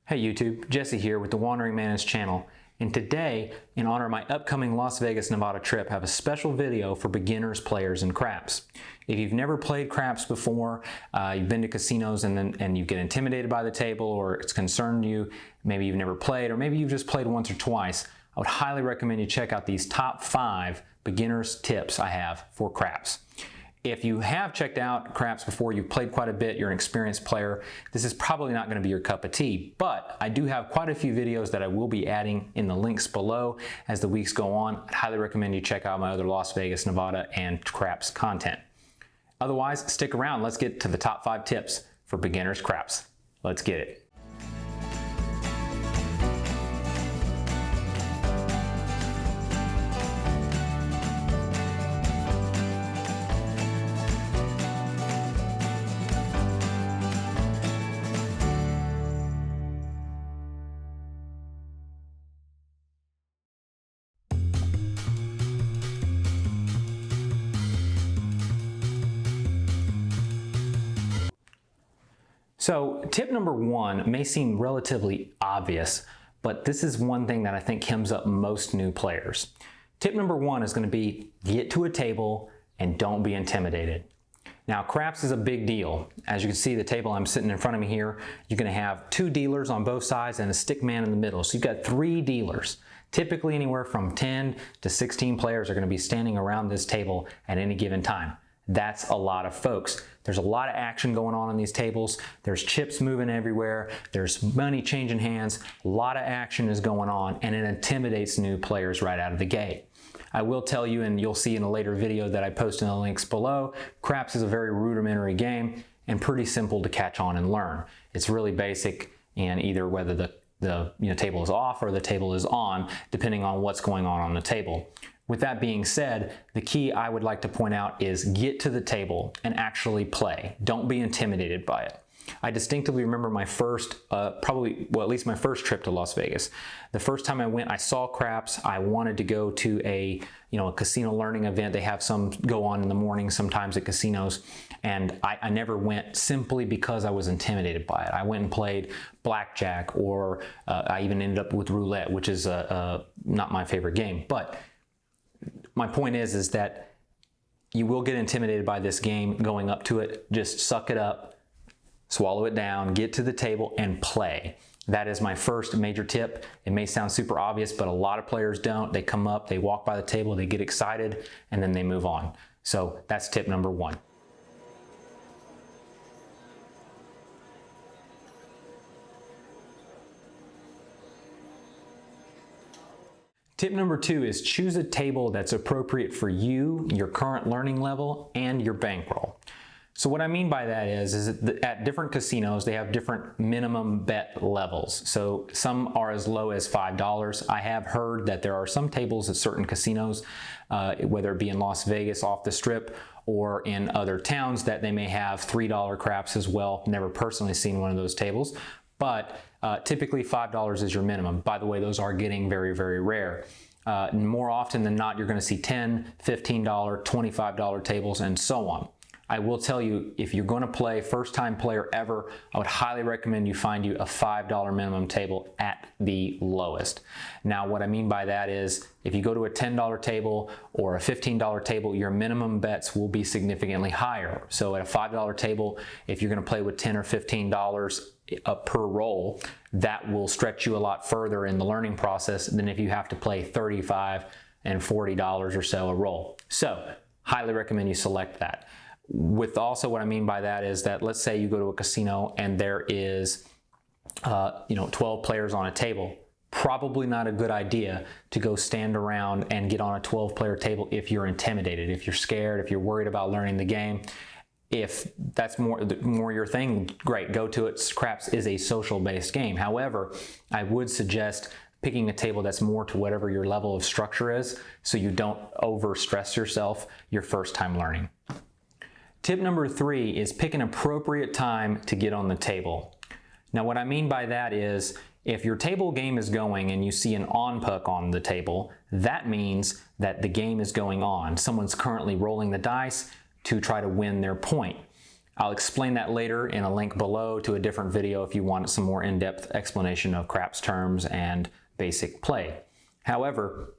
Hey YouTube, Jesse here with the Wandering Mantis channel, and today, in honor of my upcoming Las Vegas, Nevada trip, I have a special video for beginners, players, and craps. If you've never played craps before, you've been to casinos and you get intimidated by the table, or it's concerned you, maybe you've never played, or maybe you've just played once or twice, I would highly recommend you check out these top 5 beginners tips I have for craps. If you have checked out craps before, you've played quite a bit, you're an experienced player, this is probably not going to be your cup of tea, but I do have quite a few videos that I will be adding in the links below as the weeks go on. I'd highly recommend you check out my other Las Vegas, Nevada, and craps content. Otherwise, stick around. Let's get to the top 5 tips for beginners craps. Let's get it. So tip number 1 may seem relatively obvious, but this is one thing that I think comes up most new players. Tip number 1 is going to be get to a table and don't be intimidated. Now craps is a big deal. As you can see, the table I'm sitting in front of me here, you're going to have 2 dealers on both sides and a stick man in the middle. So you've got 3 dealers. Typically anywhere from 10 to 16 players are going to be standing around this table at any given time. That's a lot of folks. There's a lot of action going on these tables. There's chips moving everywhere. There's money changing hands. A lot of action is going on, and it intimidates new players right out of the gate. I will tell you, and you'll see in a later video that I post in the links below, craps is a very rudimentary game and pretty simple to catch on and learn. It's really basic, and either whether the table is off or the table is on, depending on what's going on the table. With that being said, the key I would like to point out is get to the table and actually play. Don't be intimidated by it. I distinctively remember my first, at least my first trip to Las Vegas. The first time I went, I saw craps. I wanted to go to a casino learning event. They have some go on in the morning sometimes at casinos, and I never went simply because I was intimidated by it. I went and played blackjack, or I even ended up with roulette, which is not my favorite game. But my point is that you will get intimidated by this game going up to it. Just suck it up, swallow it down, get to the table and play. That is my first major tip. It may sound super obvious, but a lot of players don't. They come up, they walk by the table, they get excited, and then they move on. So that's tip number 1. Tip number 2 is choose a table that's appropriate for you, your current learning level, and your bankroll. So what I mean by that is that at different casinos, they have different minimum bet levels. So some are as low as $5. I have heard that there are some tables at certain casinos, whether it be in Las Vegas off the strip or in other towns, that they may have $3 craps as well. Never personally seen one of those tables, but typically $5 is your minimum. By the way, those are getting very, very rare. More often than not, you're going to see $10, $15, $25 tables, and so on. I will tell you, if you're going to play, first time player ever, I would highly recommend you find you a $5 minimum table at the lowest. Now, what I mean by that is, if you go to a $10 table or a $15 table, your minimum bets will be significantly higher. So at a $5 table, if you're going to play with $10 or $15 per roll, that will stretch you a lot further in the learning process than if you have to play $35 and $40 or so a roll. So, highly recommend you select that. With also what I mean by that is that, let's say you go to a casino and there is 12 players on a table. Probably not a good idea to go stand around and get on a 12-player table if you're intimidated, if you're scared, if you're worried about learning the game. If that's more your thing, great, go to it. Craps is a social-based game. However, I would suggest picking a table that's more to whatever your level of structure is, so you don't overstress yourself your first time learning. Tip number 3 is pick an appropriate time to get on the table. Now what I mean by that is, if your table game is going and you see an on puck on the table, that means that the game is going on. Someone's currently rolling the dice to try to win their point. I'll explain that later in a link below to a different video if you want some more in-depth explanation of craps terms and basic play. However,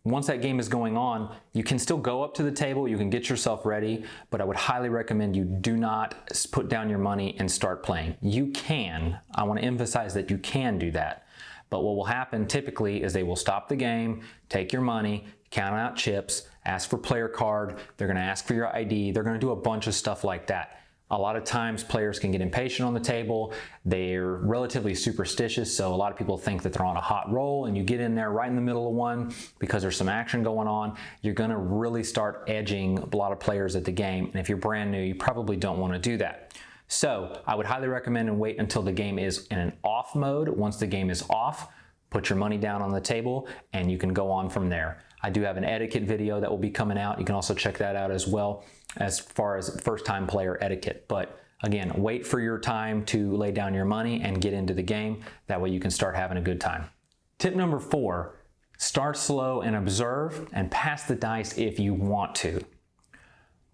once that game is going on, you can still go up to the table, you can get yourself ready, but I would highly recommend you do not put down your money and start playing. You can, I want to emphasize that you can do that, but what will happen typically is they will stop the game, take your money, count out chips, ask for player card, they're going to ask for your ID, they're going to do a bunch of stuff like that. A lot of times players can get impatient on the table. They're relatively superstitious, so a lot of people think that they're on a hot roll, and you get in there right in the middle of one because there's some action going on. You're gonna really start edging a lot of players at the game, and if you're brand new, you probably don't wanna do that. So I would highly recommend and wait until the game is in an off mode. Once the game is off, put your money down on the table, and you can go on from there. I do have an etiquette video that will be coming out. You can also check that out as well as far as first-time player etiquette. But again, wait for your time to lay down your money and get into the game. That way you can start having a good time. Tip number 4, start slow and observe and pass the dice if you want to.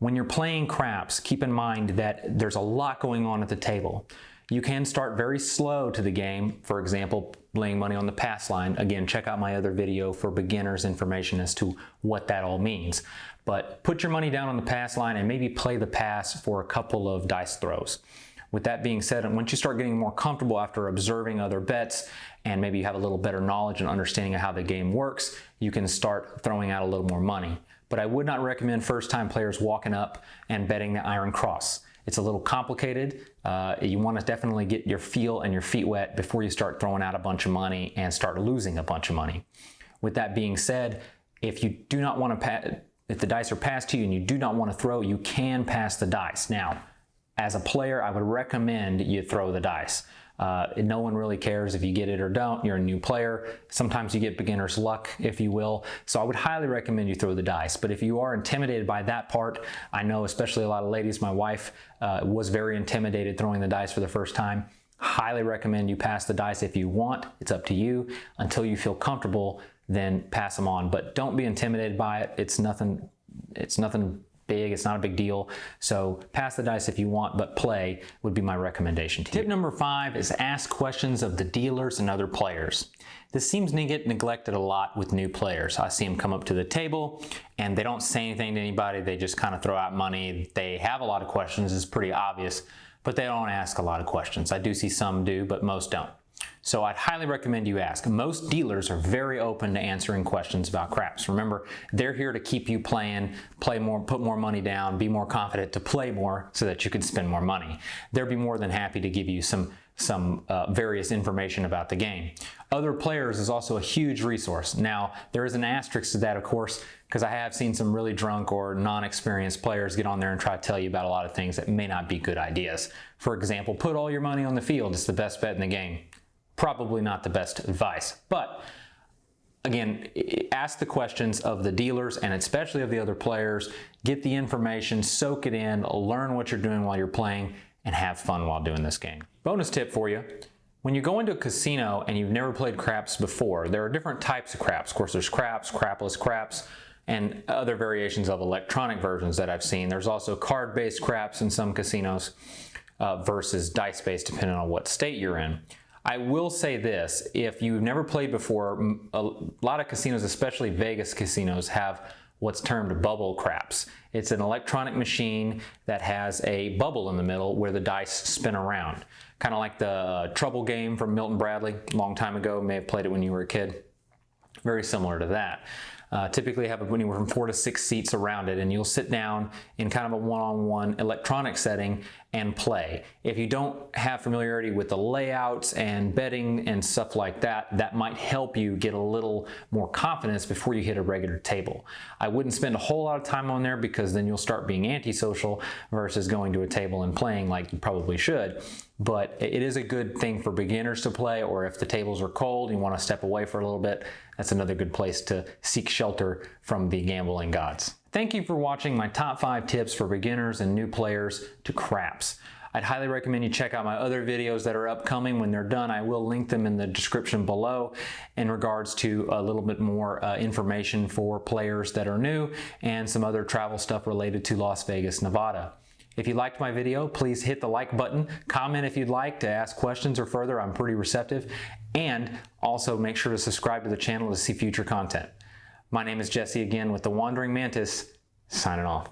When you're playing craps, keep in mind that there's a lot going on at the table. You can start very slow to the game, for example, laying money on the pass line. Again, check out my other video for beginners information as to what that all means. But put your money down on the pass line and maybe play the pass for a couple of dice throws. With that being said, and once you start getting more comfortable after observing other bets and maybe you have a little better knowledge and understanding of how the game works, you can start throwing out a little more money. But I would not recommend first-time players walking up and betting the iron cross. It's a little complicated. You want to definitely get your feel and your feet wet before you start throwing out a bunch of money and start losing a bunch of money. With that being said, if you do not want to if the dice are passed to you and you do not want to throw, you can pass the dice. Now, as a player, I would recommend you throw the dice. No one really cares if you get it or don't. You're a new player. Sometimes you get beginner's luck, if you will. So I would highly recommend you throw the dice. But if you are intimidated by that part, I know especially a lot of ladies, my wife was very intimidated throwing the dice for the first time. Highly recommend you pass the dice if you want. It's up to you. Until you feel comfortable, then pass them on. But don't be intimidated by it. It's nothing big, it's not a big deal. So pass the dice if you want, but play would be my recommendation to you. Tip number 5 is ask questions of the dealers and other players. This seems to get neglected a lot with new players. I see them come up to the table and they don't say anything to anybody, they just kind of throw out money. They have a lot of questions, it's pretty obvious, but they don't ask a lot of questions. I do see some do, but most don't. So I'd highly recommend you ask. Most dealers are very open to answering questions about craps. Remember, they're here to keep you playing, play more, put more money down, be more confident to play more so that you can spend more money. They'll be more than happy to give you some various information about the game. Other players is also a huge resource. Now, there is an asterisk to that, of course, because I have seen some really drunk or non-experienced players get on there and try to tell you about a lot of things that may not be good ideas. For example, put all your money on the field. It's the best bet in the game. Probably not the best advice, but again, ask the questions of the dealers and especially of the other players. Get the information, soak it in, learn what you're doing while you're playing, and have fun while doing this game. Bonus tip for you. When you go into a casino and you've never played craps before, there are different types of craps. Of course, there's craps, crapless craps, and other variations of electronic versions that I've seen. There's also card-based craps in some casinos versus dice-based, depending on what state you're in. I will say this, if you've never played before, a lot of casinos, especially Vegas casinos, have what's termed bubble craps. It's an electronic machine that has a bubble in the middle where the dice spin around. Kind of like the Trouble game from Milton Bradley, a long time ago. May have played it when you were a kid. Very similar to that. Typically have anywhere from 4 to 6 seats around it, and you'll sit down in kind of a one-on-one electronic setting and play. If you don't have familiarity with the layouts and betting and stuff like that, that might help you get a little more confidence before you hit a regular table. I wouldn't spend a whole lot of time on there because then you'll start being antisocial versus going to a table and playing like you probably should. But it is a good thing for beginners to play, or if the tables are cold, you want to step away for a little bit, that's another good place to seek shelter from the gambling gods. Thank you for watching my top 5 tips for beginners and new players to craps. I'd highly recommend you check out my other videos that are upcoming. When they're done, I will link them in the description below in regards to a little bit more information for players that are new and some other travel stuff related to Las Vegas, Nevada. If you liked my video, please hit the like button, comment if you'd like to ask questions or further. I'm pretty receptive. And also make sure to subscribe to the channel to see future content. My name is Jesse again with the Wandering Mantis, signing off.